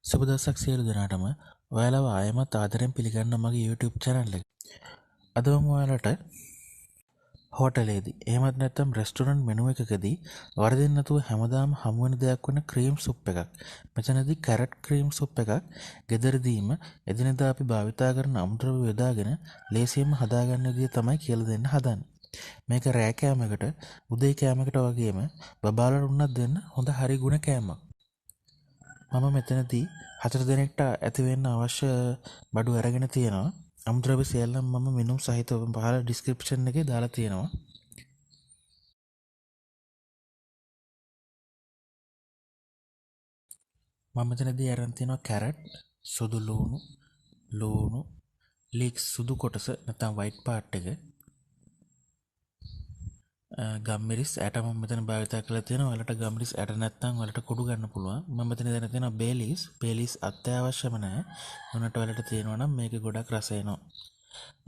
සුබ දවසක් සියලු දෙනාටම. ඔයාලව ආයෙමත් ආදරෙන් පිළිගන්න මගේ YouTube channel එක. අද මම ඔයාලට හෝටලේදී එහෙමත් නැත්නම් රෙස්ටොරන්ට් මෙනු එකකදී වරදින් නැතුව හැමදාම හමු වෙන දෙයක් වෙන ක්‍රීම් සුප් එකක්. මෙතනදී කැරට් ක්‍රීම් සුප් එකක් ගෙදරදීම එදිනෙදා අපි භාවිතා කරන අමුද්‍රව්‍ය යොදාගෙන ලේසියෙන්ම හදාගන්න විදිය තමයි කියලා දෙන්න හදන්නේ. මේක රෑ කෑමකට, උදේ කෑමකට වගේම බබාලට උන්නත් දෙන්න හොඳ හරි ගුණ කෑමක්. මම මෙතනදී 4 දෙනෙක්ට ඇතිවෙන්න අවශ්‍ය බඩු අරගෙන තියෙනවා. අමුද්‍රව්‍ය සියල්ලම මම මෙනුම් සහිතව පහළ ඩිස්ක්‍රිප්ෂන් එකේ දාලා තියෙනවා. මම මෙතනදී අරන් තියෙනවා කැරට්, සුදු ලූණු, ලීක්ස් සුදු කොටස නැත්නම් වයිට් පාර්ට් එක, ගම්මිරිස් ඇට මම මෙතන භාවිතා කරලා තියෙනවා. ඔයාලට ගම්මිරිස් ඇට නැත්නම් ඔයාලට කුඩු ගන්න පුළුවන්. මම මෙතන දැන තියෙනවා බේලිස් අත්‍යවශ්‍යම නැහැ. උනට ඔයාලට තියෙනවා නම් මේක ගොඩක් රස එනවා.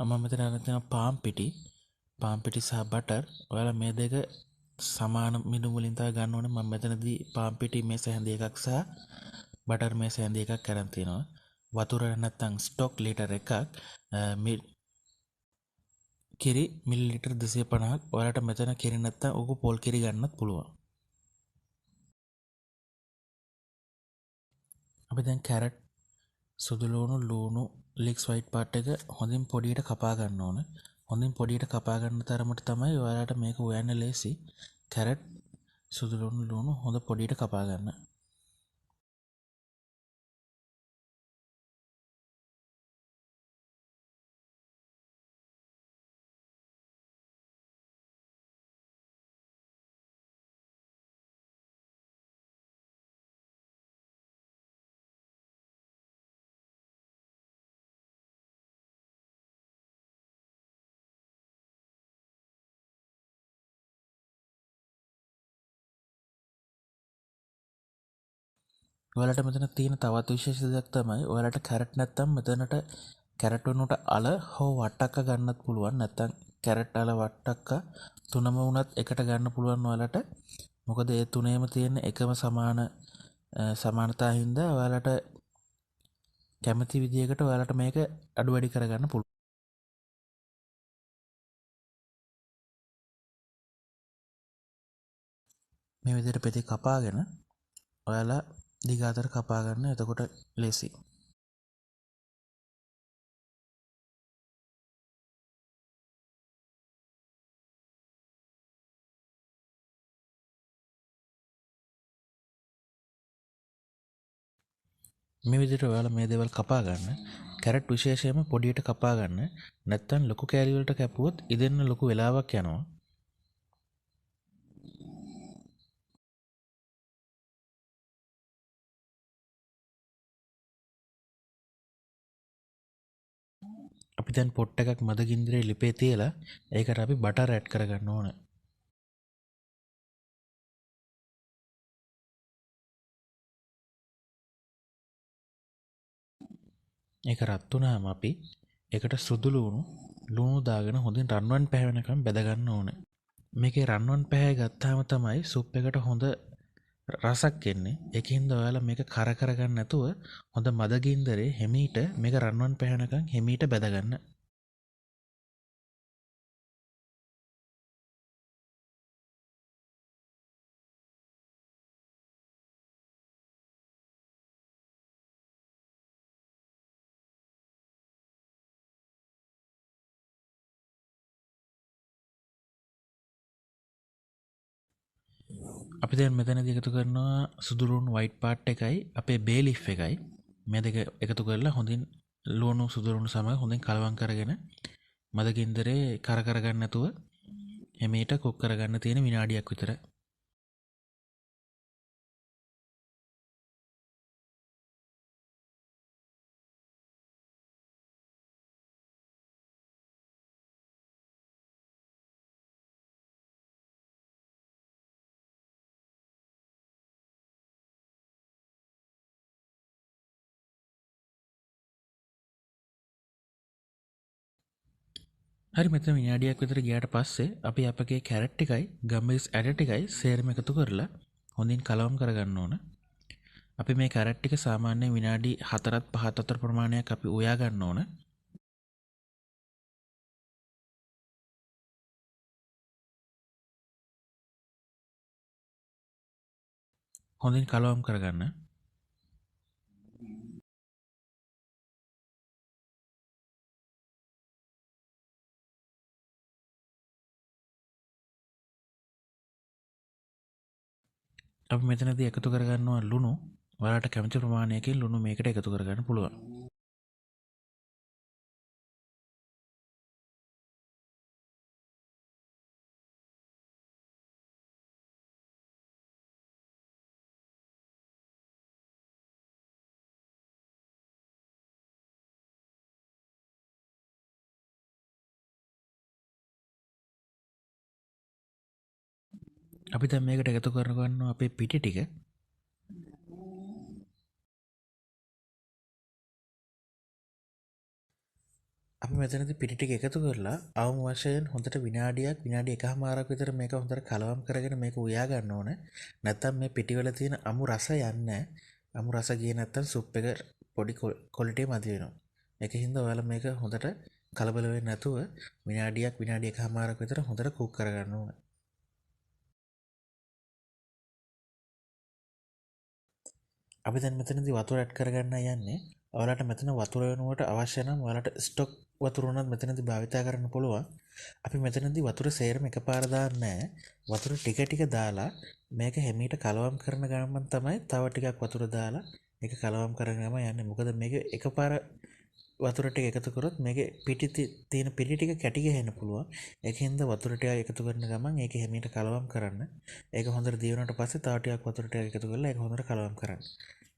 මම මෙතන අරන් තියෙනවා පාන් පිටි සහ බටර්. ඔයාලා මේ දෙක සමාන මිදුම් වලින් තමයි ගන්න ඕනේ. මම මෙතනදී පාන් පිටි මේස හැඳි එකක් සහ බටර් මේස හැඳි එකක් අරන් තියෙනවා. වතුර නැත්නම් ස්ටොක් ලීටර් එකක්, කිරි මිලිලිටර් 250ක්. ඔයාලට මෙතන කිරි නැත්නම් උගු පොල් කිරි ගන්නත් පුළුවන්. අපි දැන් කැරට්, සුදු ලූණු, ලීක්ස් වයිට් පාර්ට් එක හොඳින් පොඩියට කපා ගන්න ඕන. හොඳින් පොඩියට කපා ගන්න තරමට තමයි ඔයාලට මේක හොයන්න ලේසි. කැරට්, සුදු ලූණු හොඳ පොඩියට කපා ගන්න. ඔයාලට මෙතන තියෙන තවත් විශේෂ දෙයක් තමයි ඔයාලට කැරට් නැත්තම් මෙතනට කැරට් වුණට අල හෝ වට්ටක්ක ගන්නත් පුළුවන්. නැත්තම් කැරට් අල වට්ටක්ක තුනම වුණත් එකට ගන්න පුළුවන් ඔයාලට. මොකද ඒ තුනේම තියෙන එකම සමානතා හින්දා ඔයාලට කැමති විදියකට ඔයාලට මේක අඩු වැඩි කරගන්න පුළුවන්. මේ විදිහට පෙති කපාගෙන ඔයාලා දිග අතර කපා ගන්න. එතකොට ලේසි. මේ විදිහට ඔයාලා මේ දේවල් කපා ගන්න. කැරට් විශේෂයෙන්ම පොඩියට කපා ගන්න. නැත්තම් ලොකු කෑලි වලට කැපුවොත් ඉදෙන්න ලොකු වෙලාවක් යනවා. අපි දැන් පොට් එකක් මද ගින්දරේ ලිපේ තියලා ඒකට අපි බටර් ඇඩ් කරගන්න ඕන. ඒක රත් වුණාම අපි ඒකට සුදු ලුණු දාගෙන හොඳින් රන්වන් පැහැවෙනකම් බැද ගන්න ඕනේ. මේකේ රන්වන් පැහැ ගත්තාම තමයි සුප් එකට හොඳ රසක් එන්නේ. ඒකින්ද ඔයාලා මේක කර කරගන්න නැතුව හොඳ මද ගින්දරේ හිමීට මේක රන්වන් පැහැවෙනකම් හිමීට බැද ගන්න. අපි දැන් මෙතනදී එකතු කරනවා සුදු ලුණු වයිට් පාර්ට් එකයි අපේ බේ ලීෆ් එකයි. මේ දෙක එකතු කරලා හොඳින් ලුණු සුදු ලුණු සමග හොඳින් කලවම් කරගෙන මද ගින්දරේ කර කරගන්න නැතුව එමෙට කුක් කරගන්න තියෙන විනාඩියක් විතර. හරි මෙතන විනාඩියක් විතර ගියාට පස්සේ අපි අපගේ කැරට් එකයි ගම්මිරිස් ඇට ටිකයි සේරම එකතු කරලා හොඳින් කලවම් කරගන්න ඕන. අපි මේ කැරට් ටික සාමාන්‍යයෙන් විනාඩි 4ත් 5ත් අතර ප්‍රමාණයක් අපි උයා ගන්න ඕන. හොඳින් කලවම් කරගන්න. අපි මෙතනදී එකතු කරගන්නවා ලුණු. ඔයාලට කැමති ප්‍රමාණයකින් ලුණු මේකට එකතු කරගන්න පුළුවන්. අපි දැන් මේකට එකතු කරගන්නවා අපේ පිටි ටික. අපි මෙතනදී පිටි ටික එකතු කරලා අවම වශයෙන් හොඳට විනාඩියක් විනාඩි 1කමාරක් විතර මේක හොඳට කලවම් කරගෙන මේක උයා ගන්න ඕන. නැත්තම් මේ පිටිවල තියෙන අමු රස යන්නේ නැහැ. අමු රස ගියේ නැත්තම් සුප් එක පොඩි ක්වොලිටි මදි වෙනවා. ඒකින්ද ඔයාලා මේක හොඳට කලබල වෙන්නේ නැතුව විනාඩියක් විනාඩි 1කමාරක් විතර හොඳට කුක් කරගන්න ඕන. අපි දැන් මෙතනදී වතුර ඇඩ් කරගන්න යන්නේ. ඔයාලට මෙතන වතුර වෙනුවට අවශ්‍ය නම් ඔයාලට ස්ටොක් වතුර උනත් මෙතනදී භාවිතා කරන්න පුළුවන්. අපි මෙතනදී වතුර සේරම එකපාර දාන්නේ නැහැ. වතුර ටික ටික දාලා මේක හැමීට කලවම් කරන ගමන් තමයි තව ටිකක් වතුර දාලා ඒක කලවම් කරගෙනම යන්නේ. මොකද මේක එකපාර වතුර ටික එකතු කරොත් මේකේ තියෙන පිටි ටික කැටි ගහන්න පුළුවන්. ඒකින්ද වතුර ටික එකතු කරන ගමන් ඒක හැමීට කලවම් කරන්න. ඒක හොඳට දියුණුවට පස්සේ තව ටිකක් වතුර ටික එකතු කරලා ඒක හොඳට කලවම් කරන්න.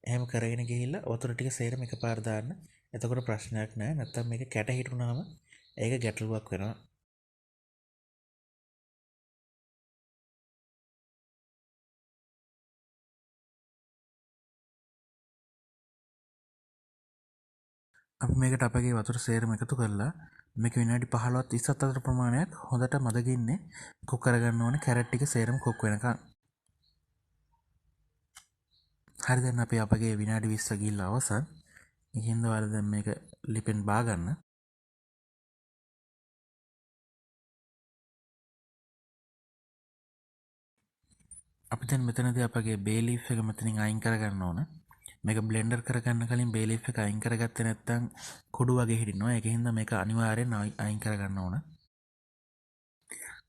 එහෙම කරගෙන ගිහිල්ලා වතුර ටික සේරම එකපාර දාන්න. එතකොට ප්‍රශ්නයක් නැහැ. නැත්තම් මේක කැට හිටුනහම ඒක ගැටලුවක් වෙනවා. අපි මේකට අපගේ වතුර සේරම එකතු කරලා මේක විනාඩි 15ත් 20ත් අතර ප්‍රමාණයක් හොඳට මදගින්නේ කුක් කරගන්න ඕනේ. කැරට් ටික සේරම කුක් වෙනකන්. හරි දැන් අපි අපගේ විනාඩි 20 ගිහිල්ලා අවසන්. ඉතින් ඔයාලා දැන් මේක ලිපෙන් බා ගන්න. අපි දැන් මෙතනදී අපගේ බේ ලීෆ් එක මෙතනින් අයින් කරගන්න ඕන. මේක බ්ලෙන්ඩර් කරගන්න කලින් බේ ලීෆ් එක අයින් කරගත්තේ නැත්නම් කුඩු වගේ හිටිනවා. ඒකින් හින්දා මේක අනිවාර්යෙන් අයින් කරගන්න ඕන.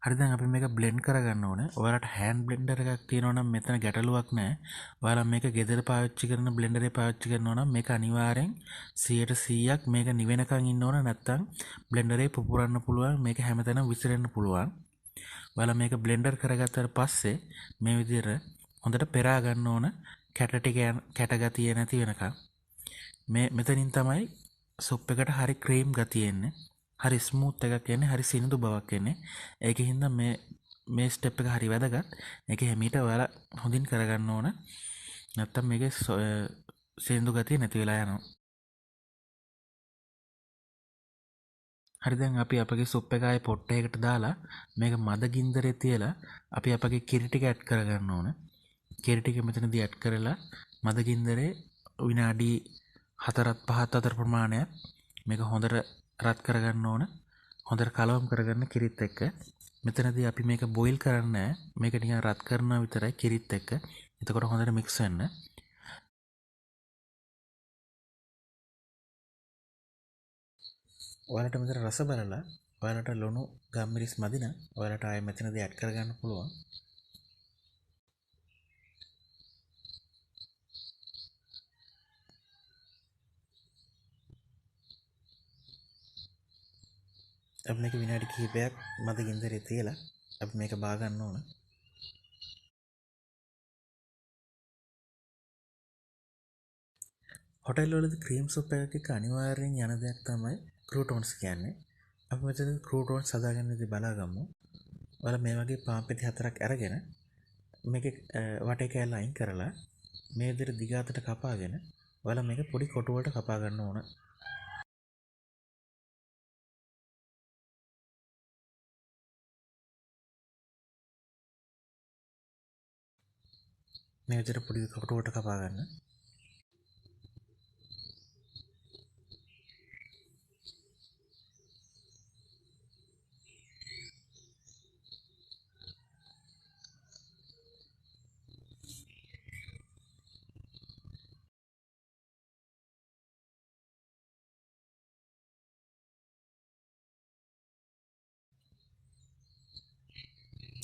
හරි දැන් අපි මේක බ්ලෙන්ඩ් කරගන්න ඕනේ. ඔයාලට හෑන්ඩ් බ්ලෙන්ඩර් එකක් තියෙනවා නම් මෙතන ගැටලුවක් නැහැ. ඔයාලා මේක ගෙදර පාවිච්චි කරන බ්ලෙන්ඩරේ පාවිච්චි කරනවා නම් මේක අනිවාර්යෙන් 100%ක් මේක නිවෙනකන් ඉන්න ඕන. නැත්නම් බ්ලෙන්ඩරේ පුපුරන්න පුළුවන්. මේක හැමතැනම විසිරෙන්න පුළුවන්. ඔයාලා මේක බ්ලෙන්ඩර් කරගත්තට පස්සේ මේ විදිහට හොඳට පෙරා ගන්න ඕන. කැට ටික කැට ගතිය නැති වෙනකන්. මෙතනින් තමයි සුප් එකට හරි ක්‍රීම් ගතිය එන්නේ. හරි ස්මූත් එකක් එන්නේ. හරි සිනිඳු බවක් එන්නේ. ඒකින් හින්දා මේ ස්ටෙප් එක හරි වැදගත්. ඒක හැමීට ඔයාලා හොඳින් කරගන්න ඕන. නැත්තම් මේකේ සිනිඳු ගතිය නැති වෙලා යනවා. හරි දැන් අපි අපගේ සුප් එක ආයේ පොට්ටයකට දාලා මේක මද ගින්දරේ තියලා අපි අපගේ කිරි ටික ඇඩ් කරගන්න ඕන. කිරි ටික මෙතනදී ඇඩ් කරලා මද ගින්දරේ විනාඩි 4ත් 5ත් අතර ප්‍රමාණයක් මේක හොඳට රත් කරගන්න ඕන. හොඳට කලවම් කරගන්න කිරිත් එක්ක. මෙතනදී අපි මේක බොයිල් කරන්නේ නැහැ. මේක නිකන් රත් කරනවා විතරයි කිරිත් එක්ක. එතකොට හොඳට මික්ස් වෙන්න. ඔයාලට මෙතන රස බලලා ඔයාලට ලුණු ගම්මිරිස් මදි නම් ඔයාලට ආයෙ මෙතනදී ඇඩ් කරගන්න පුළුවන්. අපි මේක විනාඩි කිහිපයක් මද ගින්දරේ තියලා අපි මේක බා ගන්න ඕන. හොටෙල් වලදී ක්‍රීම් සුප් එකක එක අනිවාර්යෙන් යන දෙයක් තමයි ක්‍රූටොන්ස් කියන්නේ. අපි මෙතන ක්‍රූටොන්ස් හදාගන්න විදිහ බලාගමු. ඔයාලා මේ වගේ පාන් පෙති 4ක් අරගෙන මේකේ වටේ කෑල්ල අයින් කරලා මේ විදිහට දිග අතට කපාගෙන ඔයාලා මේක පොඩි කොටු වලට කපා ගන්න ඕන. මේ විදිහට පොඩි කොටු වලට කපා ගන්න.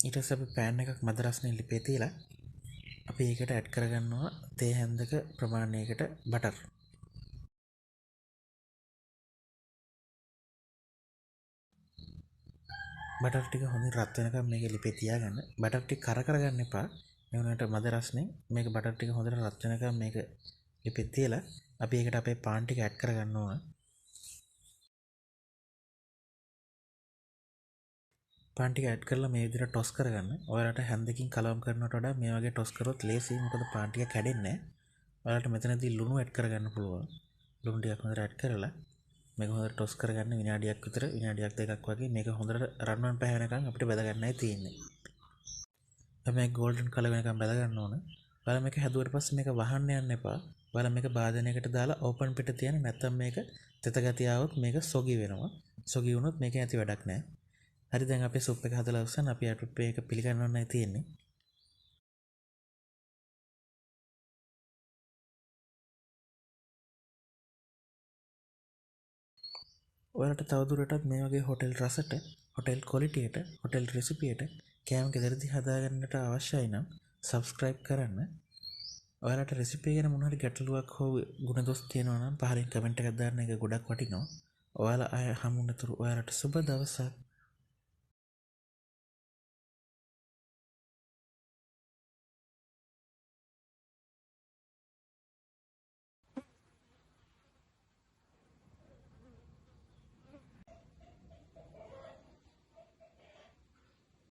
ඊට පස්සේ අපි පෑන් එකක් මද රස්නේ ලිපේ තියලා අපි ඒකට ඇඩ් කරගන්නවා තේ හැන්දක ප්‍රමාණයකට බටර්. බටර් ටික හොඳින් රත් වෙනකම් මේක ලිපේ තියාගන්න. බටර් ටික කර කරගන්න එපා. ඒ වුණාට මද රස්නේ මේක බටර් ටික හොඳට රත් වෙනකම් මේක ලිපේ තියලා අපි ඒකට අපේ පාන් ටික ඇඩ් කරගන්න ඕන. පාන් ටික ඇඩ් කරලා මේ විදිහට ටොස් කරගන්න. ඔයාලට හැන්දකින් කලවම් කරනවට වඩා මේ වගේ ටොස් කරොත් ලේසියි. මොකද පාන් ටික කැඩෙන්නේ නැහැ. ඔයාලට මෙතනදී ලුණු ඇඩ් කරගන්න පුළුවන්. ලුණු ටිකක් හොඳට ඇඩ් කරලා මේක හොඳට ටොස් කරගන්න විනාඩියක් විතර, විනාඩියක් දෙකක් වගේ මේක හොඳට රන්වන් පැහැවෙනකන් අපිට බැද ගන්නයි තියෙන්නේ. මේක ගෝල්ඩන් කලර් වෙනකන් බැද ගන්න ඕන. ඔයාලා මේක හැදුවට පස්සේ මේක වහන්න යන්න එපා. ඔයාලා මේක භාජනයකට දාලා ඕපන් පිට තියන්න. නැත්නම් මේක තෙත ගතිය આવොත් මේක සොගි වෙනවා. සොගි වුණොත් මේකේ ඇති වැඩක් නැහැ. හරි දැන් අපේ සුප් එක හදලා අවසන්. අපි අටුප් එක පිළිගන්නවන්නයි තියෙන්නේ. ඔයාලට තවදුරටත් මේ වගේ හොටෙල් රසට, හොටෙල් ක්වොලිටියට, හොටෙල් රෙසිපියට කෑම ගෙදරදී හදාගන්නට අවශ්‍යයි නම් සබස්ක්‍රයිබ් කරන්න. ඔයාලට රෙසිපි ගැන මොන හරි ගැටලුවක් හෝ ගුණදොස් තියෙනවා නම් පහලින් කමෙන්ට් එකක් දාන්න. ඒක ගොඩක් වටිනවා. ඔයාලා ආය හමු වෙනතුරු ඔයාලට සුබ දවසක්.